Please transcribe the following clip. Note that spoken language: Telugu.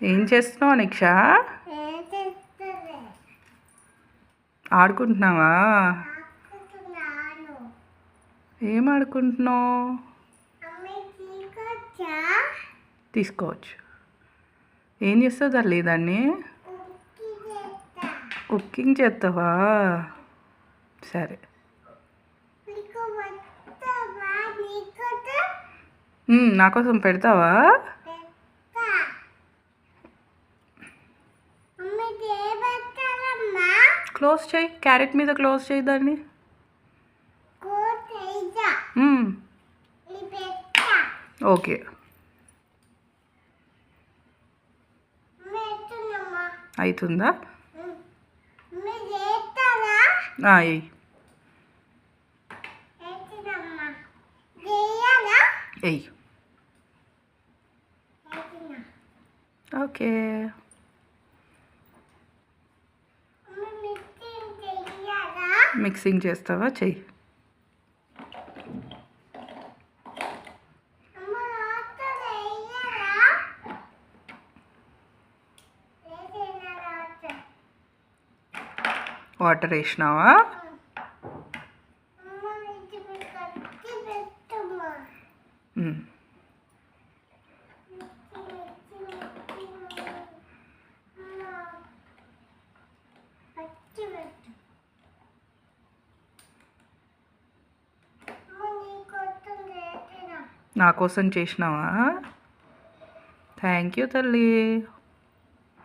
ఏం చేస్తున్నావు నిక్ష? ఆడుకుంటున్నావా? ఏం ఆడుకుంటున్నావు? తీసుకోవచ్చు. ఏం చేస్తావు తల్లి దాన్ని? కుకింగ్ చేస్తావా? సరే. నా కోసం పెడతావా? క్లోజ్ చేయి, క్యారెట్ మీద క్లోజ్ చేయి దాన్ని. ఓకే. అవుతుందా? ఎయ్. ఎయ్. ఓకే. మిక్సింగ్ చేస్తావా? చెయ్యి. వాటర్ వేసినావా? నా కోసం చేసినావా? థ్యాంక్ యూ తల్లి.